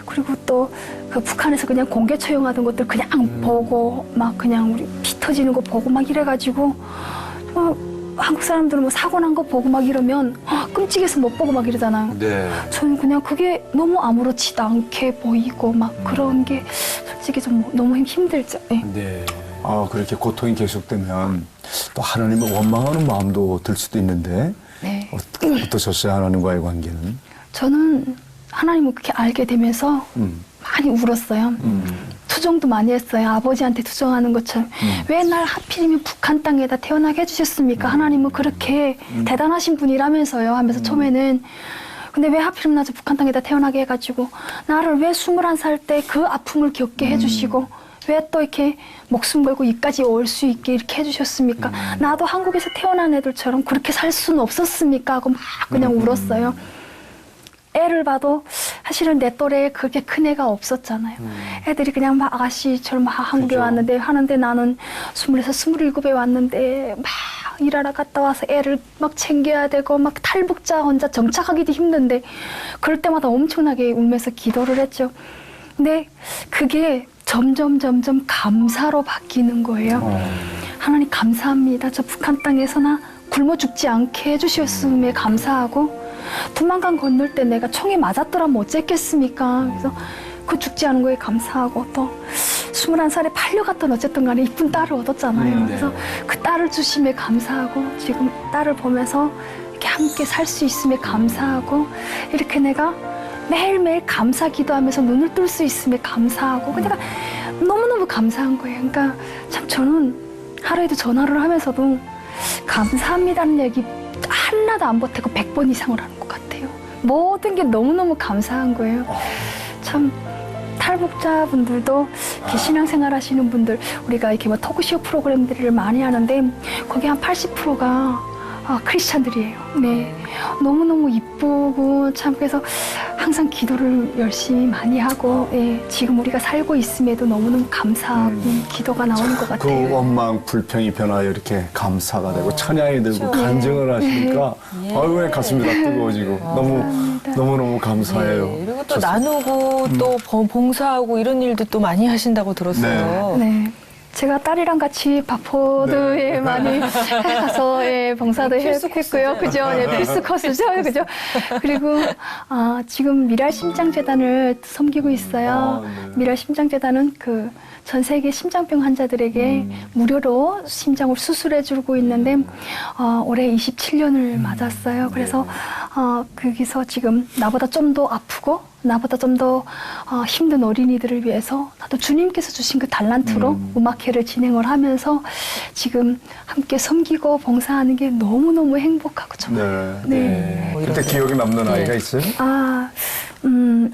그리고 또 그 북한에서 그냥 공개 처형하던 것들 그냥 보고 막 그냥 우리 피 터지는 거 보고 막 이래가지고 한국 사람들은 뭐 사고 난 거 보고 막 이러면 끔찍해서 못 보고 막 이러잖아요. 네. 저는 그냥 그게 너무 아무렇지도 않게 보이고 막 그런 게 솔직히 좀 너무 힘들죠. 네. 네. 그렇게 고통이 계속되면 또 하나님을 원망하는 마음도 들 수도 있는데 네. 어떠셨어요? 하나님과의 관계는? 저는 하나님을 그렇게 알게 되면서 많이 울었어요. 투정도 많이 했어요. 아버지한테 투정하는 것처럼. 왜 날 하필이면 북한 땅에다 태어나게 해주셨습니까? 하나님은 그렇게 대단하신 분이라면서요. 하면서 처음에는. 근데 왜 하필이면 나 북한 땅에다 태어나게 해가지고 나를 왜 21살 때 그 아픔을 겪게 해주시고 왜 또 이렇게 목숨 걸고 이까지 올 수 있게 이렇게 해주셨습니까? 나도 한국에서 태어난 애들처럼 그렇게 살 수는 없었습니까? 하고 막 그냥 울었어요. 애를 봐도 사실은 내 또래에 그렇게 큰 애가 없었잖아요. 애들이 그냥 막 아가씨처럼 막 한국에 그죠. 왔는데 하는데 나는 26, 27에 왔는데 막 일하러 갔다 와서 애를 막 챙겨야 되고 막 탈북자 혼자 정착하기도 힘든데 그럴 때마다 엄청나게 울면서 기도를 했죠. 근데 그게 점점 감사로 바뀌는 거예요. 하나님 감사합니다. 저 북한 땅에서나 굶어 죽지 않게 해주셨음에 감사하고 두만강 건널 때 내가 총에 맞았더라면 어쨌겠습니까? 그래서 그 죽지 않은 거에 감사하고 또 21살에 팔려갔던 어쨌든 간에 이쁜 딸을 얻었잖아요. 그래서 그 딸을 주심에 감사하고 지금 딸을 보면서 이렇게 함께 살 수 있음에 감사하고 이렇게 내가 매일매일 감사 기도하면서 눈을 뜰 수 있음에 감사하고 그러니까 너무너무 감사한 거예요. 그러니까 참 저는 하루에도 전화를 하면서도 감사합니다는 얘기 하나도 안 보태고 100번 이상을 하는 것 같아요. 모든 게 너무너무 감사한 거예요. 참 탈북자분들도 이렇게 신앙생활 하시는 분들 우리가 이렇게 뭐 토크쇼 프로그램들을 많이 하는데 거기 한 80%가 크리스찬들이에요. 네. 너무너무 이쁘고 참 그래서 항상 기도를 열심히 많이 하고 예, 지금 우리가 살고 있음에도 너무너무 감사하고 기도가 나오는 것 그 같아요. 원망 불평이 변하여 이렇게 감사가 되고 찬양이 되고 간증을 하시니까 아유 가슴이 다 뜨거워지고 너무 감사해요. 네, 그리고 또 나누고 또 봉사하고 이런 일도 또 많이 하신다고 들었어요. 네. 제가 딸이랑 같이 바포드에 많이 가서 예, 봉사도 했고요. 그죠? 네, 필수 코스죠. 그죠? 그리고 지금 미랄 심장재단을 섬기고 있어요. 미랄 심장재단은 그 전 세계 심장병 환자들에게 무료로 심장을 수술해주고 있는데 올해 27년을 맞았어요. 그래서 거기서 지금 나보다 좀 더 아프고 나보다 좀 더 힘든 어린이들을 위해서 나도 주님께서 주신 그 달란트로 음악회를 진행을 하면서 지금 함께 섬기고 봉사하는 게 너무너무 행복하고 정말. 네. 그때 기억에 남는 아이가 있어요?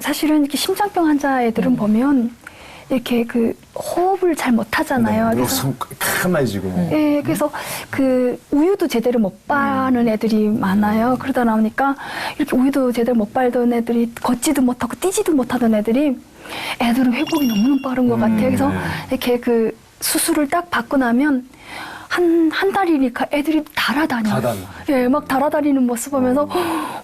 사실은 이렇게 심장병 환자 애들은 보면 이렇게 그 호흡을 잘 못하잖아요. 그리고 그래서 카마해지고. 예, 그래서 그 우유도 제대로 못 바는 애들이 많아요. 그러다 나오니까 이렇게 우유도 제대로 못 발던 애들이 걷지도 못하고 뛰지도 못하던 애들이 애들은 회복이 너무너무 빠른 것 같아요. 그래서 이렇게 그 수술을 딱 받고 나면 한 달이니까 애들이 달아다녀요. 예, 막 달아다니는 모습 보면서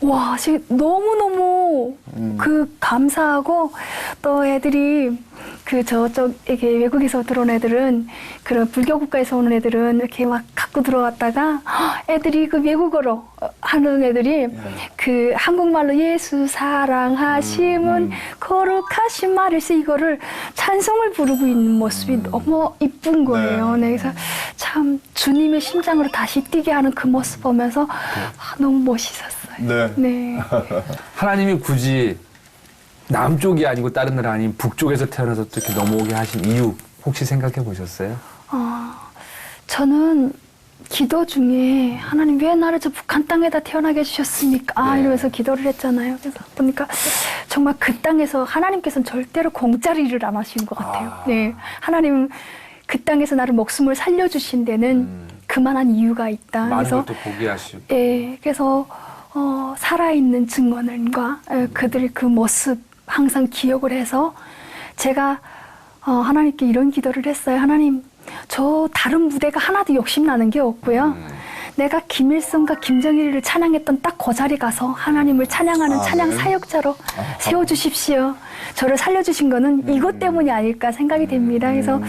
와, 지금 너무너무 그 감사하고 또 애들이 그 저쪽에 외국에서 들어온 애들은 그런 불교 국가에서 오는 애들은 이렇게 막 갖고 들어왔다가 애들이 그 외국어로 하는 애들이 그 한국말로 예수 사랑하심은 거룩하신 말일세 이거를 찬송을 부르고 있는 모습이 너무 이쁜 거예요. 네, 그래서 참 주님의 심장으로 다시 뛰게 하는 그 모습 보면서 너무 멋있었어요. 네. 하나님이 굳이 남쪽이 아니고 다른 나라 아닌 북쪽에서 태어나서 또 이렇게 넘어오게 하신 이유 혹시 생각해 보셨어요? 저는 기도 중에 하나님 왜 나를 저 북한 땅에다 태어나게 해주셨습니까? 이러면서 기도를 했잖아요. 그래서 보니까 정말 그 땅에서 하나님께서는 절대로 공짜로 일을 안 하시는 것 같아요. 네, 하나님 그 땅에서 나를 목숨을 살려주신 데는 그만한 이유가 있다. 많은 그래서 걸 또 보게 하시고. 예, 그래서 살아있는 증언과 그들의 그 모습 항상 기억을 해서 제가 하나님께 이런 기도를 했어요. 하나님, 저 다른 무대가 하나도 욕심나는 게 없고요. 내가 김일성과 김정일을 찬양했던 딱 그 자리 가서 하나님을 찬양하는 찬양 사역자로 세워주십시오. 저를 살려주신 거는 이것 때문이 아닐까 생각이 됩니다. 그래서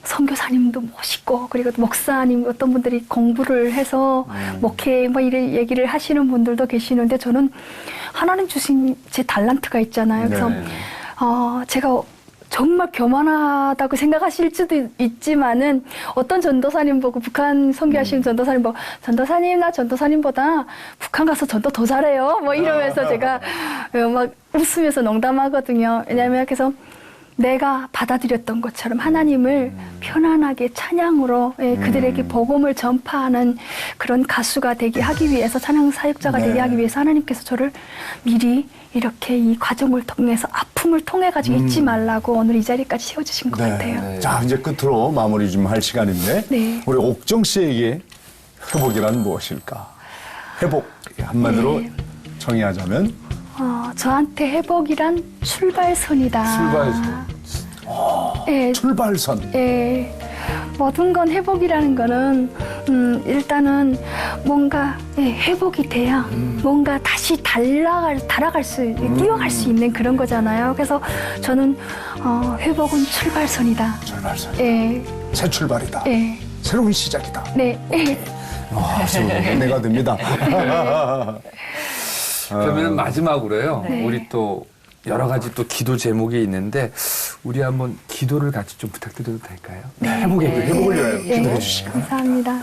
선교사님도 멋있고 그리고 목사님 어떤 분들이 공부를 해서 목회 뭐 이런 얘기를 하시는 분들도 계시는데 저는 하나님 주신 제 달란트가 있잖아요. 그래서 제가 정말 교만하다고 생각하실 수도 있지만은 어떤 전도사님 보고 북한 선교하시는 전도사님 보고 전도사님 나 전도사님보다 북한 가서 전도 더 잘해요. 뭐 이러면서 제가 막 웃으면서 농담하거든요. 왜냐하면 그래서 내가 받아들였던 것처럼 하나님을 편안하게 찬양으로 그들에게 복음을 전파하는 그런 가수가 되게 하기 위해서, 찬양 사역자가 네. 되게 하기 위해서 하나님께서 저를 미리 이렇게 이 과정을 통해서, 아픔을 통해 가지고 잊지 말라고 오늘 이 자리까지 세워주신 것 같아요. 네. 자, 이제 끝으로 마무리 좀 할 시간인데 네. 우리 옥정 씨에게 회복이란 무엇일까? 회복 한마디로 네. 정의하자면 저한테 회복이란 출발선이다. 출발선. 예, 출발선. 예, 모든 건 회복이라는 거는 일단은 뭔가 회복이 돼야 뭔가 다시 달아갈 수, 뛰어갈 수 있는 그런 거잖아요. 그래서 저는 회복은 출발선이다. 출발선. 예, 새 출발이다. 예, 새로운 시작이다. 네, 새로운 은혜가 됩니다. 그러면 마지막으로요. 네. 우리 또 여러 가지 또 기도 제목이 있는데 우리 한번 기도를 같이 좀 부탁드려도 될까요? 회복을 위하여 기도해 주시고. 감사합니다.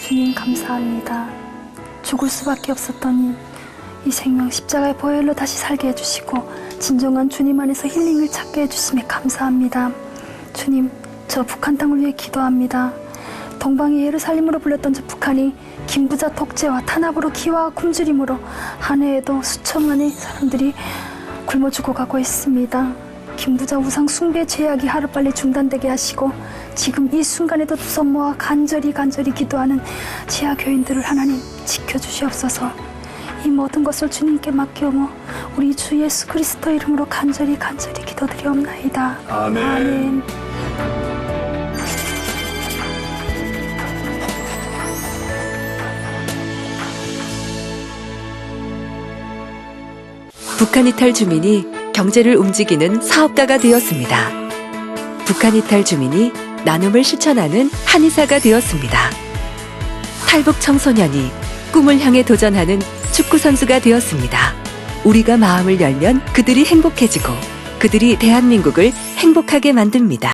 주님 감사합니다. 죽을 수밖에 없었던 이 생명 십자가의 보혈로 다시 살게 해주시고 진정한 주님 안에서 힐링을 찾게 해주심에 감사합니다. 주님, 저 북한 땅을 위해 기도합니다. 동방이 예루살렘으로 불렸던 저 북한이 김부자 독재와 탄압으로 기와 굶주림으로 한 해에도 수천만의 사람들이 굶어 죽어가고 있습니다. 김부자 우상 숭배 죄악이 하루빨리 중단되게 하시고 지금 이 순간에도 두 손 모아 간절히 기도하는 지하 교인들을 하나님 지켜주시옵소서. 이 모든 것을 주님께 맡겨오며 우리 주 예수 그리스도 이름으로 간절히 기도드리옵나이다. 아멘. 아멘. 북한 이탈 주민이 경제를 움직이는 사업가가 되었습니다. 북한 이탈 주민이 나눔을 실천하는 한의사가 되었습니다. 탈북 청소년이 꿈을 향해 도전하는 축구 선수가 되었습니다. 우리가 마음을 열면 그들이 행복해지고 그들이 대한민국을 행복하게 만듭니다.